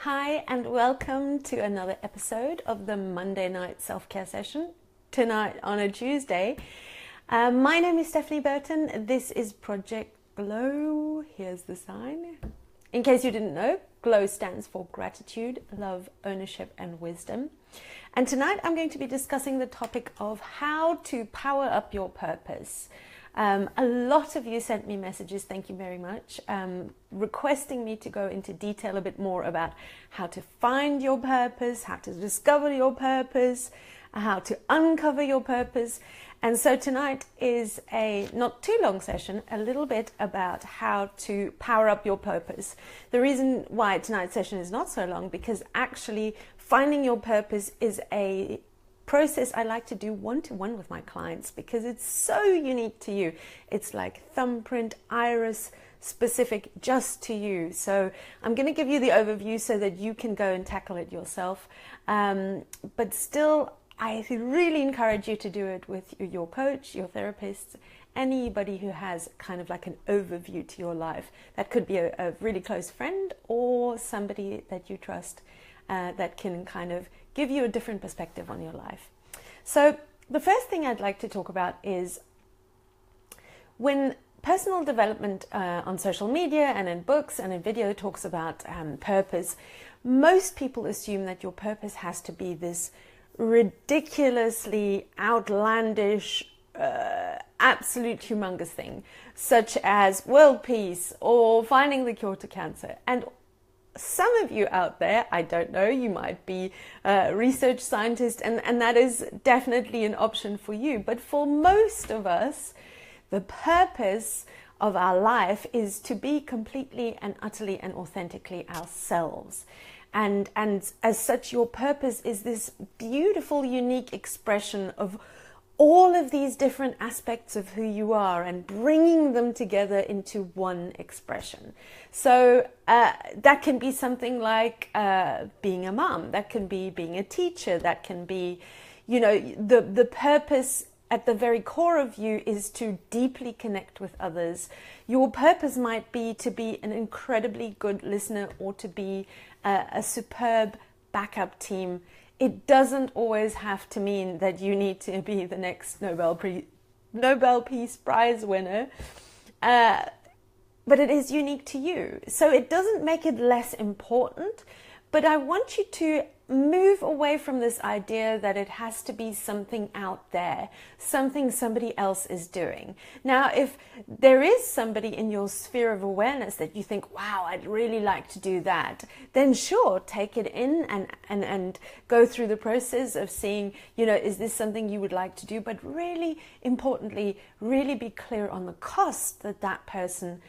Hi, and welcome to another episode of the Monday Night Self-Care Session, tonight on a Tuesday. My name is Stephanie Burton. This is Project Glow. Here's the sign. In case you didn't know, GLOW stands for Gratitude, Love, Ownership, and Wisdom. And tonight I'm going to be discussing the topic of how to power up your purpose. A lot of you sent me messages, thank you very much, requesting me to go into detail a bit more about how to find your purpose, how to discover your purpose, how to uncover your purpose. And so tonight is a not too long session, a little bit about how to power up your purpose. The reason why tonight's session is not so long, because actually finding your purpose is a process I like to do one-to-one with my clients because it's so unique to you. It's like thumbprint, iris specific just to you. So I'm going to give you the overview so that you can go and tackle it yourself. But still, I really encourage you to do it with your coach, your therapist, anybody who has kind of like an overview to your life. That could be a really close friend or somebody that you trust that can kind of give you a different perspective on your life. So the first thing I'd like to talk about is when personal development on social media and in books and in video talks about purpose, most people assume that your purpose has to be this ridiculously outlandish, absolute humongous thing, such as world peace or finding the cure to cancer. And some of you out there, I don't know, you might be a research scientist, and that is definitely an option for you. But for most of us, the purpose of our life is to be completely and utterly and authentically ourselves. And as such, your purpose is this beautiful, unique expression of all of these different aspects of who you are and bringing them together into one expression. So that can be something like being a mom, that can be being a teacher, that can be, you know, the purpose at the very core of you is to deeply connect with others. Your purpose might be to be an incredibly good listener or to be a superb backup team. It doesn't always have to mean that you need to be the next Nobel Peace Prize winner, but it is unique to you. So it doesn't make it less important, but I want you to move away from this idea that it has to be something out there, something somebody else is doing. Now, if there is somebody in your sphere of awareness that you think, wow, I'd really like to do that, then sure, take it in and go through the process of seeing, you know, is this something you would like to do? But really importantly, really be clear on the cost that that person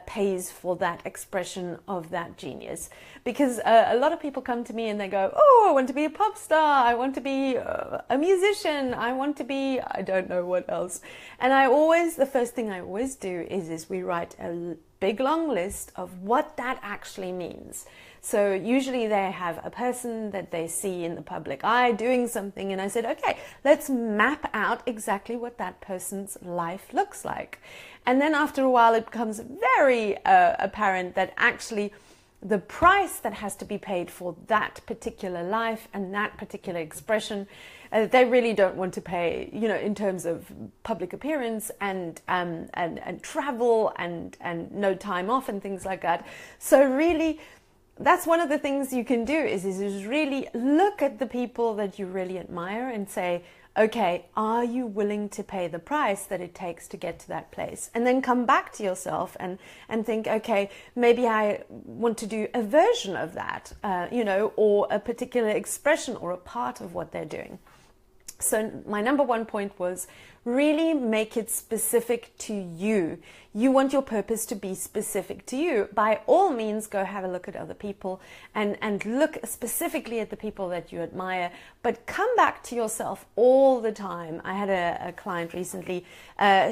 pays for that expression of that genius. Because a lot of people come to me and they go, oh, I want to be a pop star, I want to be a musician, I want to be, I don't know what else. And the first thing I always do is we write a big long list of what that actually means. So usually they have a person that they see in the public eye doing something, and I said, okay, let's map out exactly what that person's life looks like. And then after a while it becomes very apparent that actually the price that has to be paid for that particular life and that particular expression, they really don't want to pay, you know, in terms of public appearance and travel and no time off and things like that. So really, that's one of the things you can do is really look at the people that you really admire and say, okay, are you willing to pay the price that it takes to get to that place? And then come back to yourself and think, okay, maybe I want to do a version of that, you know, or a particular expression or a part of what they're doing. So my number one point was really make it specific to you. You want your purpose to be specific to you. By all means, go have a look at other people and look specifically at the people that you admire, but come back to yourself all the time. I had a client recently,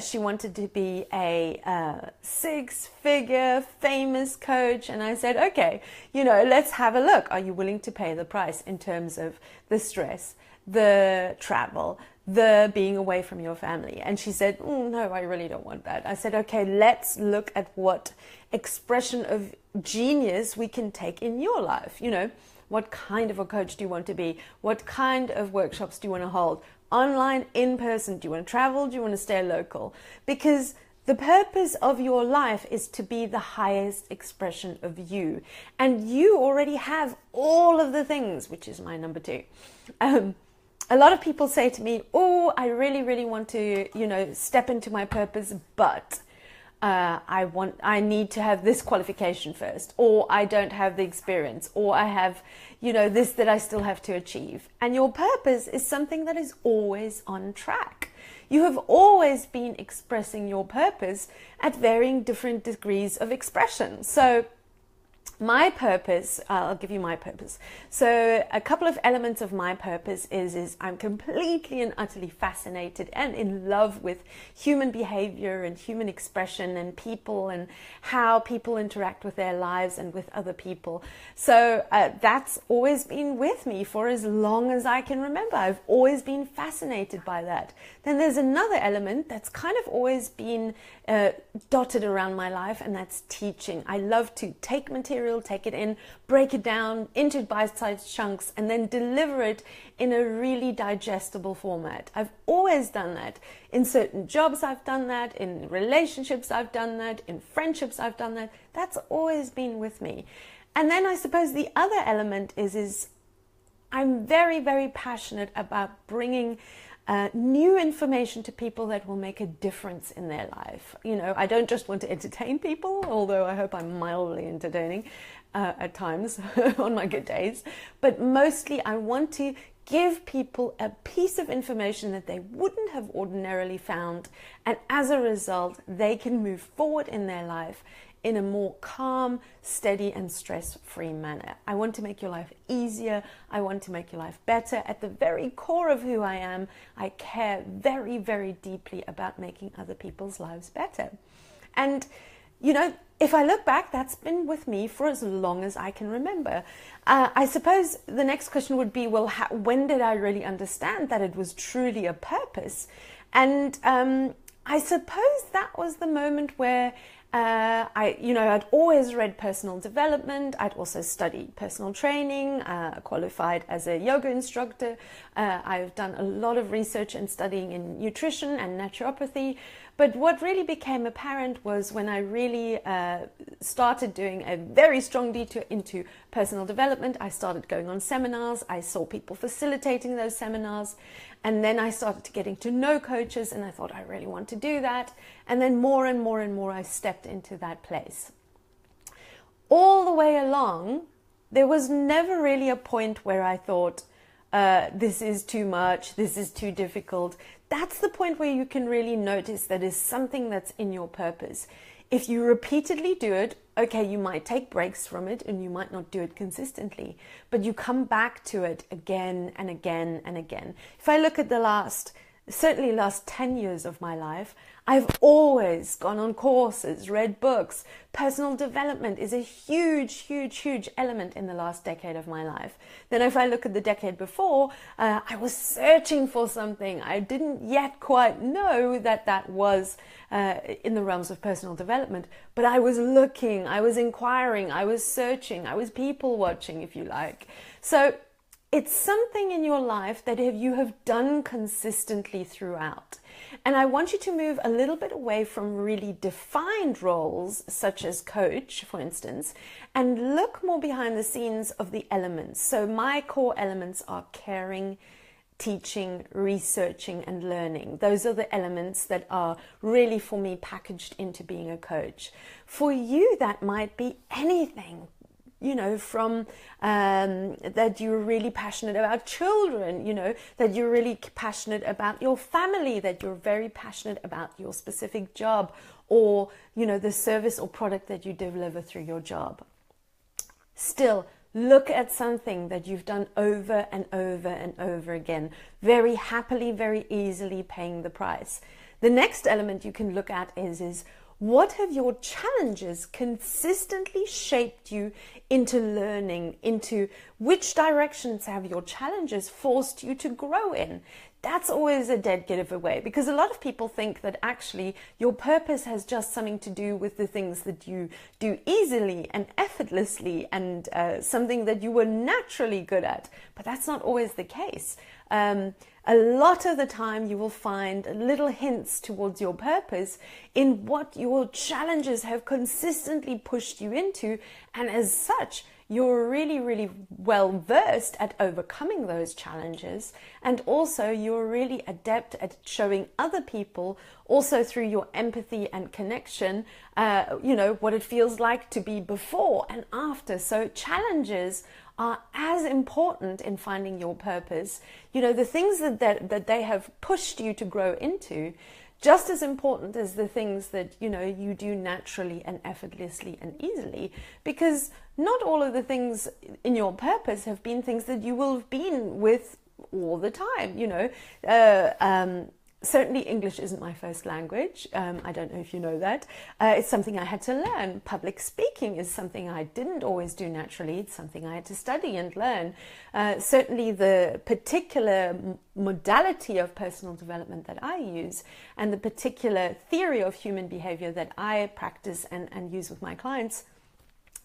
she wanted to be a six-figure famous coach, and I said, okay, you know, let's have a look. Are you willing to pay the price in terms of the stress, the travel, the being away from your family. And she said, no, I really don't want that. I said, okay, let's look at what expression of genius we can take in your life. You know, what kind of a coach do you want to be? What kind of workshops do you want to hold? Online, in person? Do you want to travel? Do you want to stay local? Because the purpose of your life is to be the highest expression of you. And you already have all of the things, which is my number 2. A lot of people say to me, oh, I really, really want to, you know, step into my purpose, but I need to have this qualification first, or I don't have the experience, or I have, you know, this that I still have to achieve. And your purpose is something that is always on track. You have always been expressing your purpose at varying different degrees of expression. So my purpose, I'll give you my purpose. So a couple of elements of my purpose is I'm completely and utterly fascinated and in love with human behavior and human expression and people and how people interact with their lives and with other people. So that's always been with me for as long as I can remember. I've always been fascinated by that. Then there's another element that's kind of always been dotted around my life, and that's teaching. I love to take material, take it in, break it down into bite-sized chunks, and then deliver it in a really digestible format. I've always done that. In certain jobs I've done that, in relationships I've done that, in friendships I've done that. That's always been with me. And then I suppose the other element is I'm very, very passionate about bringing new information to people that will make a difference in their life. You know, I don't just want to entertain people, although I hope I'm mildly entertaining at times on my good days. But mostly I want to give people a piece of information that they wouldn't have ordinarily found. And as a result, they can move forward in their life in a more calm, steady, and stress-free manner. I want to make your life easier. I want to make your life better. At the very core of who I am, I care very, very deeply about making other people's lives better. And, you know, if I look back, that's been with me for as long as I can remember. I suppose the next question would be, well, when did I really understand that it was truly a purpose? And I suppose that was the moment where I'd always read personal development. I'd also studied personal training, qualified as a yoga instructor. I've done a lot of research and studying in nutrition and naturopathy. But what really became apparent was when I really started doing a very strong detour into personal development. I started going on seminars. I saw people facilitating those seminars. And then I started getting to know coaches, and I thought, I really want to do that. And then more and more and more, I stepped into that place. All the way along, there was never really a point where I thought, this is too much, this is too difficult. That's the point where you can really notice that is something that's in your purpose. If you repeatedly do it, okay, you might take breaks from it and you might not do it consistently, but you come back to it again and again and again. If I look at the certainly last 10 years of my life, I've always gone on courses, read books. Personal development is a huge, huge, huge element in the last decade of my life. Then if I look at the decade before, I was searching for something. I didn't yet quite know that was in the realms of personal development, but I was looking, I was inquiring, I was searching, I was people watching, if you like. So it's something in your life that you have done consistently throughout. And I want you to move a little bit away from really defined roles, such as coach, for instance, and look more behind the scenes of the elements. So my core elements are caring, teaching, researching, and learning. Those are the elements that are really, for me, packaged into being a coach. For you, that might be anything. You know, from that you're really passionate about children, you know, that you're really passionate about your family, that you're very passionate about your specific job, or, you know, the service or product that you deliver through your job. Still, look at something that you've done over and over and over again, very happily, very easily paying the price. The next element you can look at is what have your challenges consistently shaped you into learning, into which directions have your challenges forced you to grow in? that's always a dead giveaway, because a lot of people think that actually your purpose has just something to do with the things that you do easily and effortlessly, and something that you were naturally good at. But that's not always the case. A lot of the time you will find little hints towards your purpose in what your challenges have consistently pushed you into, and as such, you're really, really well versed at overcoming those challenges, and also you're really adept at showing other people, also through your empathy and connection, what it feels like to be before and after. So challenges are as important in finding your purpose. The things that they have pushed you to grow into, just as important as the things that you do naturally and effortlessly and easily, because not all of the things in your purpose have been things that you will have been with all the time. Certainly English isn't my first language. I don't know if you know that. It's something I had to learn. Public speaking is something I didn't always do naturally. It's something I had to study and learn. Certainly the particular modality of personal development that I use, and the particular theory of human behavior that I practice and use with my clients,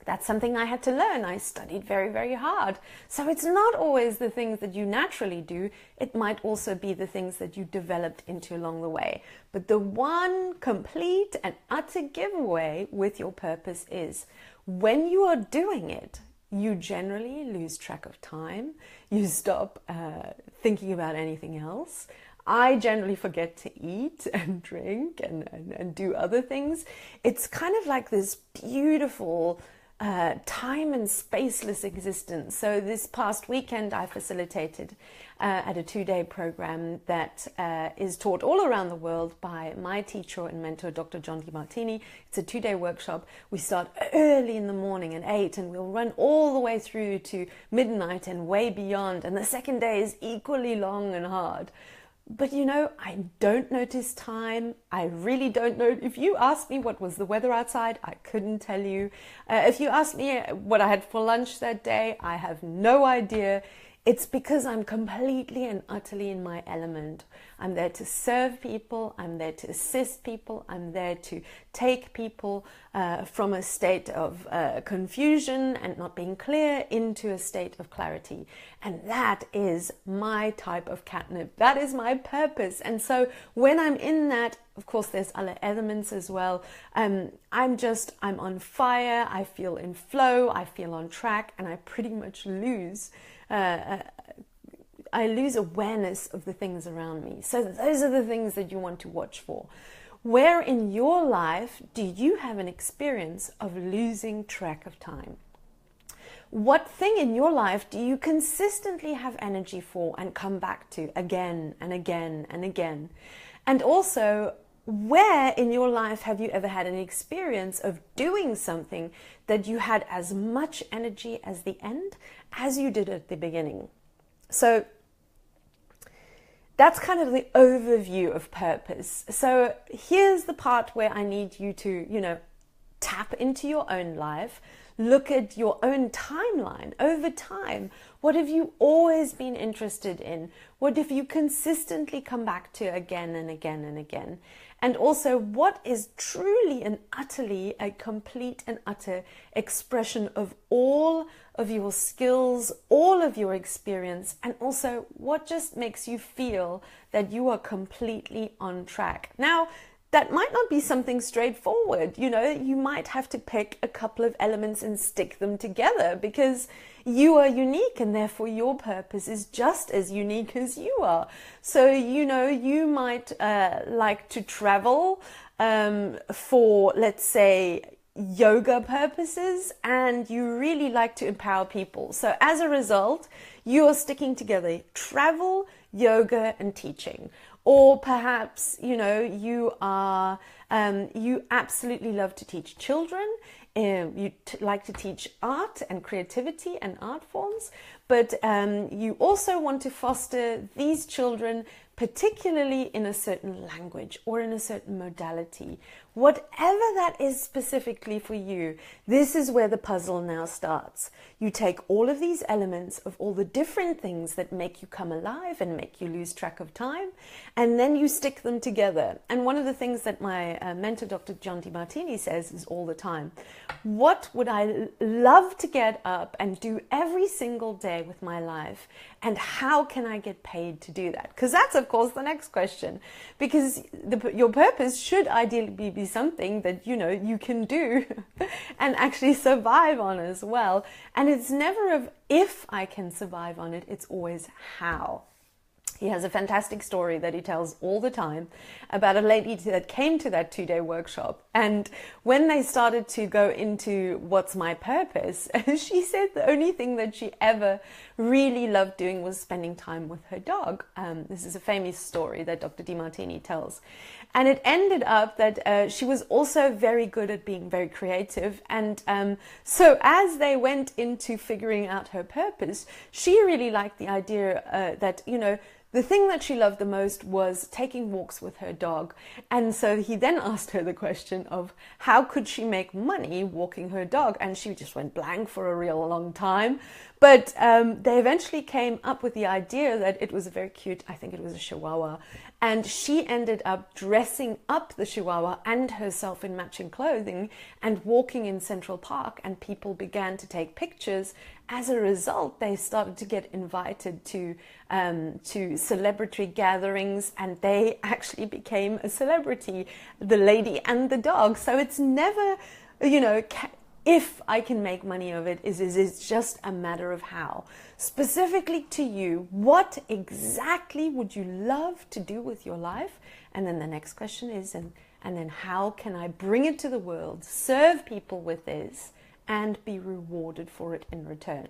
that's something I had to learn. I studied very, very hard. So it's not always the things that you naturally do. It might also be the things that you developed into along the way. But the one complete and utter giveaway with your purpose is when you are doing it, you generally lose track of time. You stop thinking about anything else. I generally forget to eat and drink and do other things. It's kind of like this beautiful time and spaceless existence. So this past weekend I facilitated at a 2-day program that is taught all around the world by my teacher and mentor, Dr. John Demartini. It's a 2-day workshop. We start early in the morning at 8 and we'll run all the way through to midnight and way beyond. And the second day is equally long and hard. But I don't notice time. I really don't know. If you asked me what was the weather outside, I couldn't tell you. If you asked me what I had for lunch that day, I have no idea. It's because I'm completely and utterly in my element. I'm there to serve people. I'm there to assist people. I'm there to take people from a state of confusion and not being clear into a state of clarity. And that is my type of catnip. That is my purpose. And so when I'm in that, of course, there's other elements as well. I'm on fire. I feel in flow. I feel on track, and I pretty much lose awareness of the things around me. So those are the things that you want to watch for. Where in your life do you have an experience of losing track of time? What thing in your life do you consistently have energy for and come back to again and again and again? And also, where in your life have you ever had an experience of doing something that you had as much energy as the end as you did at the beginning? So that's kind of the overview of purpose. So here's the part where I need you to, tap into your own life, look at your own timeline over time. What have you always been interested in? What have you consistently come back to again and again and again? And also, what is truly and utterly a complete and utter expression of all of your skills, all of your experience, and also what just makes you feel that you are completely on track? Now, that might not be something straightforward. You might have to pick a couple of elements and stick them together, because you are unique and therefore your purpose is just as unique as you are. So, you might like to travel for, let's say, yoga purposes, and you really like to empower people. So as a result, you are sticking together travel, yoga, and teaching. Or perhaps, you absolutely love to teach children. You like to teach art and creativity and art forms, but you also want to foster these children, particularly in a certain language or in a certain modality, Whatever that is specifically for you, this is where the puzzle now starts. You take all of these elements of all the different things that make you come alive and make you lose track of time, and then you stick them together. And one of the things that my mentor, Dr. John Demartini, says is all the time, what would I love to get up and do every single day with my life? And how can I get paid to do that? Because that's, of course, the next question. Because your purpose should ideally be something that, you know, you can do and actually survive on as well. And it's never of if I can survive on it, it's always how. He has a fantastic story that he tells all the time about a lady that came to that 2-day workshop. And when they started to go into what's my purpose, she said the only thing that she ever really loved doing was spending time with her dog. This is a famous story that Dr. Demartini tells. And it ended up that she was also very good at being very creative. And so as they went into figuring out her purpose, she really liked the idea that, you know, the thing that she loved the most was taking walks with her dog. And so he then asked her the question of how could she make money walking her dog? And she just went blank for a real long time. But they eventually came up with the idea that it was a very cute, I think it was a Chihuahua. And she ended up dressing up the Chihuahua and herself in matching clothing and walking in Central Park. And people began to take pictures. As a result, they started to get invited to celebrity gatherings, and they actually became a celebrity, the lady and the dog. So it's never, you know, if I can make money of it, it's just a matter of how. Specifically to you, what exactly would you love to do with your life? And then the next question is, and then how can I bring it to the world, serve people with this, and be rewarded for it in return?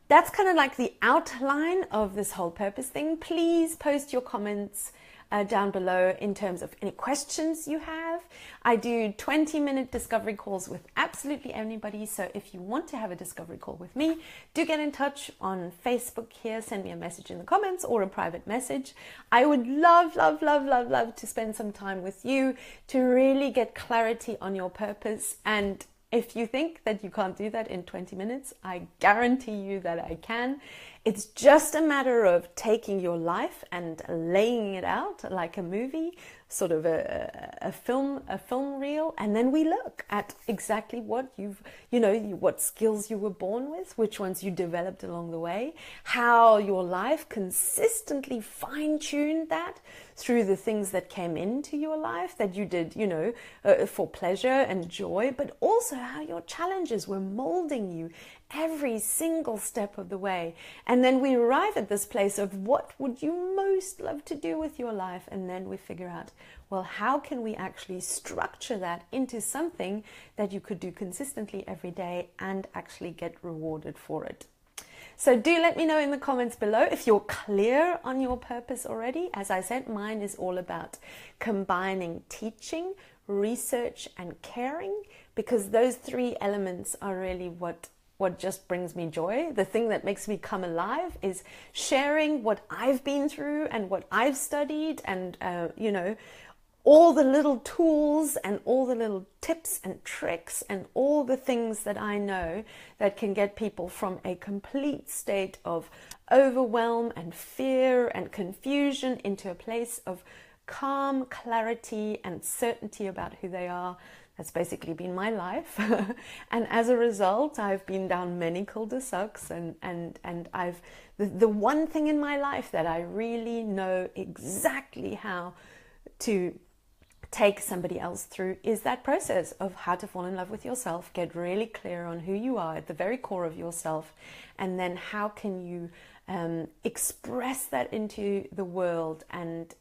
That's kind of like the outline of this whole purpose thing. Please post your comments down below in terms of any questions you have. I do 20-minute discovery calls with absolutely anybody. So if you want to have a discovery call with me, do get in touch on Facebook here. Send me a message in the comments or a private message. I would love, love, love, love, love to spend some time with you to really get clarity on your purpose. And if you think that you can't do that in 20 minutes, I guarantee you that I can. It's just a matter of taking your life and laying it out like a movie, sort of a film reel, and then we look at exactly what what skills you were born with, which ones you developed along the way, how your life consistently fine-tuned that through the things that came into your life that you did, for pleasure and joy, but also how your challenges were molding you every single step of the way. And then we arrive at this place of what would you most love to do with your life? And then we figure out, well, how can we actually structure that into something that you could do consistently every day and actually get rewarded for it? So do let me know in the comments below if you're clear on your purpose already. As I said, mine is all about combining teaching, research, and caring, because those three elements are really what just brings me joy. The thing that makes me come alive is sharing what I've been through and what I've studied, and all the little tools and all the little tips and tricks and all the things that I know that can get people from a complete state of overwhelm and fear and confusion into a place of calm, clarity, and certainty about who they are. That's basically been my life. And as a result, I've been down many cul-de-sacs, and I've the one thing in my life that I really know exactly how to take somebody else through is that process of how to fall in love with yourself, get really clear on who you are at the very core of yourself, and then how can you express that into the world and,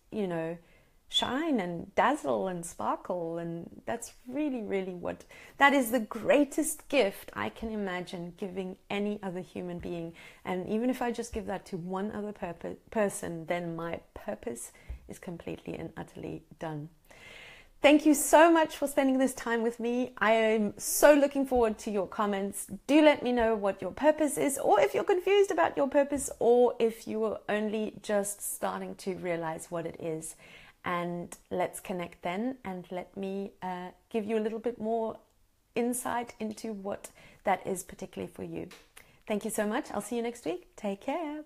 shine and dazzle and sparkle. And that's really, really that is the greatest gift I can imagine giving any other human being. And even if I just give that to one other person, then my purpose is completely and utterly done. Thank you so much for spending this time with me. I am so looking forward to your comments. Do let me know what your purpose is, or if you're confused about your purpose, or if you are only just starting to realize what it is. And let's connect then, and let me give you a little bit more insight into what that is particularly for you. Thank you so much. I'll see you next week. Take care.